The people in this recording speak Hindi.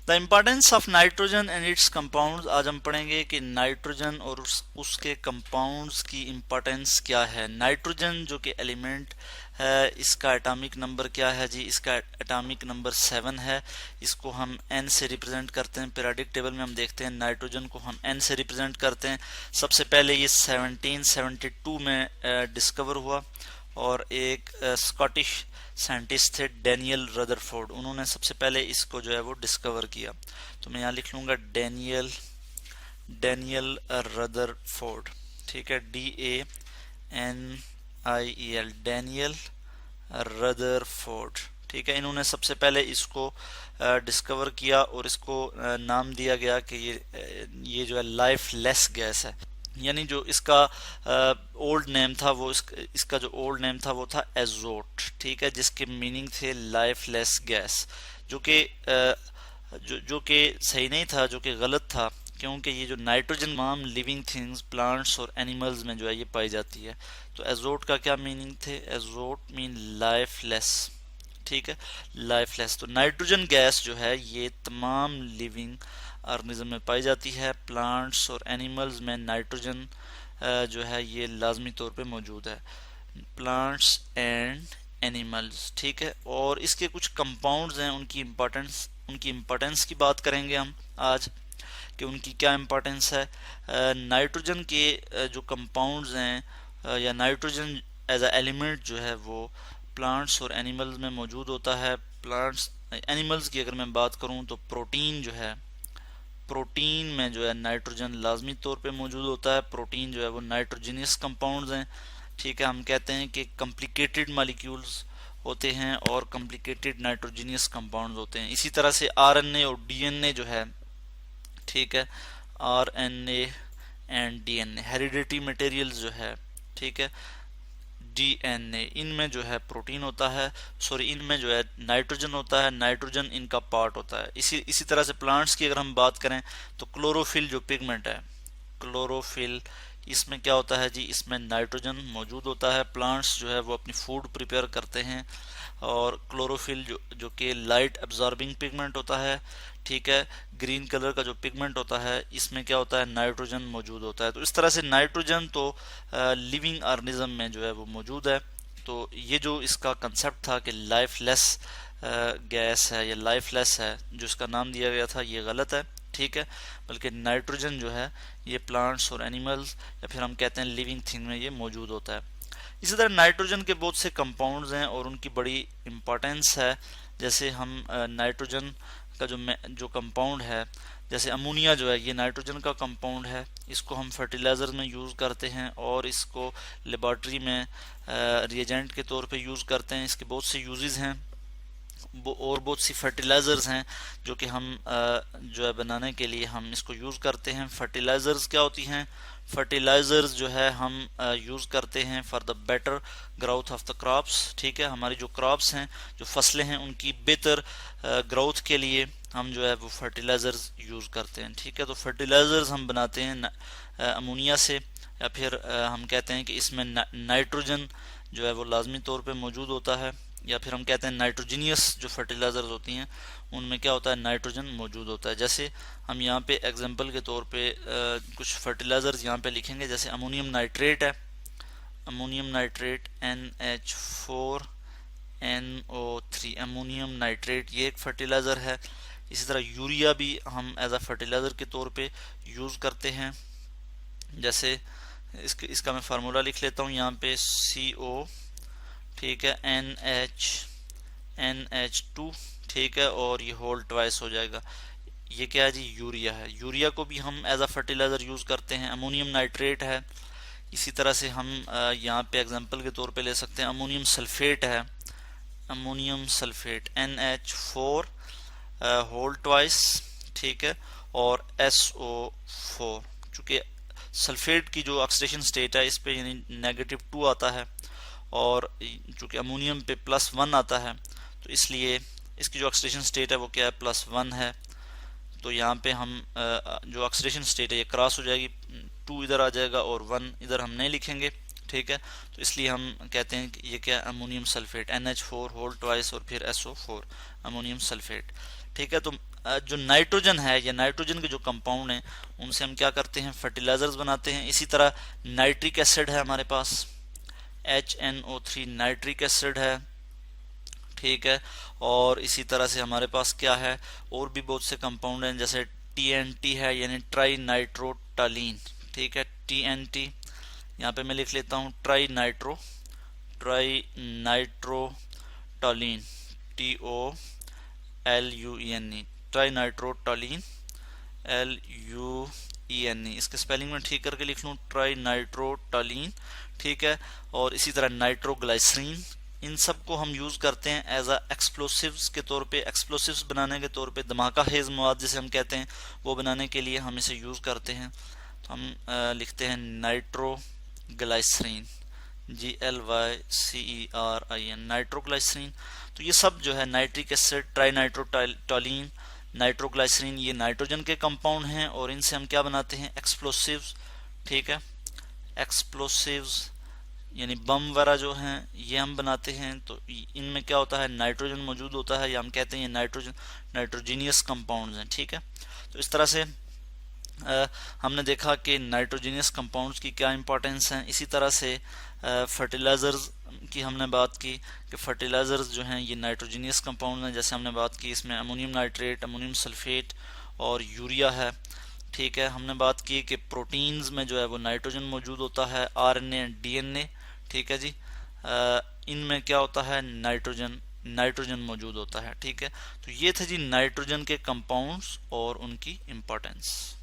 The importance of nitrogen and it's compounds. आज हम पढ़ेंगे कि नाइट्रोजन और उसके कंपाउंड्स की इम्पोर्टेंस क्या है। नाइट्रोजन जो कि एलिमेंट है, इसका एटॉमिक नंबर क्या है जी? इसका एटॉमिक नंबर 7 है। इसको हम N से रिप्रेजेंट करते हैं। पीरियोडिक टेबल में हम देखते हैं नाइट्रोजन को हम N से रिप्रेजेंट करते हैं। सबसे पहले ये 1772 में डिस्कवर हुआ और एक स्कॉटिश साइंटिस्ट थे डैनियल रदरफोर्ड, उन्होंने सबसे पहले इसको जो है वो डिस्कवर किया। तो मैं यहाँ लिख लूँगा डैनियल रदरफोर्ड, ठीक है, DANIEL, डैनियल रदरफोर्ड, ठीक है। इन्होंने सबसे पहले इसको डिस्कवर किया और इसको नाम दिया गया कि ये जो है लाइफलेस गैस है। यानी जो इसका ओल्ड नेम था वो इसका जो ओल्ड नेम था वो था एजोट, ठीक है, जिसके मीनिंग थे लाइफलेस गैस, जो कि जो कि सही नहीं था, जो कि गलत था, क्योंकि ये जो नाइट्रोजन तमाम लिविंग थिंग्स, प्लांट्स और एनिमल्स में जो है ये पाई जाती है। तो एजोट का क्या मीनिंग थे? एजोट मीन लाइफलेस, ठीक है, लाइफलेस। तो नाइट्रोजन गैस जो है ये तमाम लिविंग ऑर्गेनिज्म में पाई जाती है। प्लांट्स और एनिमल्स में नाइट्रोजन जो है ये लाजमी तौर पे मौजूद है, प्लांट्स एंड एनिमल्स, ठीक है। और इसके कुछ कंपाउंड्स हैं, उनकी इम्पोर्टेंस की बात करेंगे हम आज कि उनकी क्या इम्पोर्टेंस है। नाइट्रोजन के जो कंपाउंड्स हैं या नाइट्रोजन एज अ एलिमेंट जो है वो प्लांट्स और एनिमल्स में मौजूद होता है। प्लांट्स एनिमल्स की अगर मैं बात करूं तो प्रोटीन में जो है नाइट्रोजन लाजमी तौर पे मौजूद होता है। प्रोटीन जो है वो नाइट्रोजीनियस कंपाउंड्स हैं, ठीक है। हम कहते हैं कि कॉम्प्लिकेटेड मॉलिक्यूल्स होते हैं और कॉम्प्लिकेटेड नाइट्रोजीनियस कंपाउंड्स होते हैं। इसी तरह से आरएनए और डीएनए जो है, ठीक है, RNA and DNA heredity materials जो है, ठीक है, डीएनए, इनमें जो है प्रोटीन होता है, सॉरी इनमें जो है नाइट्रोजन होता है, नाइट्रोजन इनका पार्ट होता है। इसी तरह से प्लांट्स की अगर हम बात करें तो क्लोरोफिल जो पिगमेंट है, क्लोरोफिल, इसमें क्या होता है जी? इसमें नाइट्रोजन मौजूद होता है। प्लांट्स जो है वो अपनी फूड प्रिपेयर करते हैं और क्लोरोफिल जो कि लाइट एब्जॉर्बिंग पिगमेंट होता है, ठीक है, ग्रीन कलर का जो पिगमेंट होता है इसमें क्या होता है? नाइट्रोजन मौजूद होता है। तो इस तरह से नाइट्रोजन तो लिविंग ऑर्गेनिज्म में जो है वो मौजूद है। तो ये जो इसका कंसेप्ट था कि लाइफलेस गैस है या लाइफलेस है, जो इसका नाम दिया गया था, ये गलत है, ठीक है। बल्कि नाइट्रोजन जो है ये प्लांट्स और एनिमल्स या फिर हम कहते हैं लिविंग थिंग में ये मौजूद होता है। इसी तरह नाइट्रोजन के बहुत से कंपाउंड्स हैं और उनकी बड़ी इम्पोर्टेंस है। जैसे हम नाइट्रोजन का जो कंपाउंड है, जैसे अमोनिया जो है ये नाइट्रोजन का कंपाउंड है। इसको हम फर्टिलाइज़र में यूज़ करते हैं और इसको लेबॉर्ट्री में रिएजेंट के तौर पे यूज़ करते हैं। इसके बहुत से यूजेस हैं और बहुत सी फर्टिलाइज़र्स हैं जो कि हम जो है बनाने के लिए हम इसको यूज़ करते हैं। फर्टिलाइज़र्स क्या होती हैं? फर्टिलाइज़र्स जो है हम यूज़ करते हैं for the better growth of the crops, ठीक है। हमारी जो क्रॉप्स हैं, जो फसलें हैं, उनकी बेहतर ग्रोथ के लिए हम जो है वो फर्टिलाइज़र्स यूज़ करते हैं, ठीक है। तो फर्टिलाइज़र्स हम बनाते हैं अमोनिया से, या फिर हम कहते हैं कि इसमें नाइट्रोजन जो है वो लाजमी तौर पे मौजूद होता है, या फिर हम कहते हैं नाइट्रोजीनियस जो फर्टिलाइजर्स होती हैं उनमें क्या होता है? नाइट्रोजन मौजूद होता है। जैसे हम यहाँ पे एग्जांपल के तौर पे कुछ फर्टिलाइजर्स यहाँ पे लिखेंगे। जैसे अमोनियम नाइट्रेट है, ammonium nitrate NH4NO3, ammonium nitrate ये एक फर्टिलाइज़र है। इसी तरह यूरिया भी हम एज अ फर्टिलाइज़र के तौर पे यूज़ करते हैं। जैसे इसका मैं फार्मूला लिख लेता हूँ यहाँ पे, CO, ठीक है, NH2, ठीक है, और ये होल ट्वाइस हो जाएगा। ये क्या है जी? यूरिया है। यूरिया को भी हम एज अ फर्टिलाइज़र यूज़ करते हैं। अमोनियम नाइट्रेट है। इसी तरह से हम यहाँ पे एग्जांपल के तौर पे ले सकते हैं, अमोनियम सल्फेट है, ammonium sulphate NH4 whole twice, ठीक है, और SO4। चूँकि सल्फेट की जो ऑक्सीडेशन स्टेट है इस पे यानी -2 आता है और चूँकि अमोनियम पे +1 आता है, तो इसलिए इसकी जो ऑक्सीडेशन स्टेट है वो क्या है? +1 है। तो यहाँ पे हम जो ऑक्सीडेशन स्टेट है ये क्रॉस हो जाएगी, 2 इधर आ जाएगा और 1 इधर हम नहीं लिखेंगे, ठीक है। तो इसलिए हम कहते हैं कि ये क्या ammonium sulphate NH4 whole twice और फिर SO4 अमोनियम सल्फेट। ठीक है। तो जो नाइट्रोजन है या नाइट्रोजन के जो कंपाउंड हैं उनसे हम क्या करते हैं, फर्टिलाइजर्स बनाते हैं। इसी तरह नाइट्रिक एसिड है हमारे पास, HNO3 नाइट्रिक एसिड है। ठीक है। और इसी तरह से हमारे पास क्या है, और भी बहुत से कंपाउंड हैं, जैसे TNT है यानी ट्राई नाइट्रोटालीन। ठीक है, TNT यहाँ पे मैं लिख लेता हूँ ट्राई नाइट्रोटॉलीन TOLUENE ट्राई नाइट्रोटॉलीन LUENE, इसके स्पेलिंग में ठीक करके लिख लूँ ट्राई नाइट्रोटॉलीन। ठीक है। और इसी तरह नाइट्रोग्लाइसरीन, इन सब को हम यूज करते हैं एज अ एक्सप्लोसिव्स के तौर पे, एक्सप्लोसिव्स बनाने के तौर पे, धमाका हेज मवाद जिसे हम कहते हैं वो बनाने के लिए हम इसे यूज करते हैं। तो हम लिखते हैं नाइट्रोग्लाइसरीन GLYCERIN नाइट्रोग्लाइसरीन। तो ये सब जो है नाइट्रिक एसिड, ट्राई नाइट्रोटॉलीन, नाइट्रोग्लाइसरीन, ये नाइट्रोजन के कंपाउंड हैं और इनसे हम क्या बनाते हैं, एक्सप्लोसिव्स। ठीक है, एक्सप्लोसिव्स यानी बम वगैरह जो हैं ये हम बनाते हैं। तो इनमें क्या होता है, नाइट्रोजन मौजूद होता है, या हम कहते हैं ये नाइट्रोजीनियस कंपाउंड्स हैं। ठीक है। तो इस तरह से हमने देखा कि नाइट्रोजीनियस कंपाउंड्स की क्या इंपॉर्टेंस है। इसी तरह से फर्टिलाइजर्स की हमने बात की कि फर्टिलाइजर्स जो हैं ये नाइट्रोजीनियस कंपाउंड हैं। जैसे हमने बात की इसमें अमोनियम नाइट्रेट, अमोनियम सल्फेट और यूरिया है। ठीक है। हमने बात की कि प्रोटीन्स में जो है वो नाइट्रोजन मौजूद होता है, RNA DNA। ठीक है जी। इनमें क्या होता है, नाइट्रोजन मौजूद होता है। ठीक है। तो ये थे जी नाइट्रोजन के कंपाउंड्स और उनकी इंपॉर्टेंस।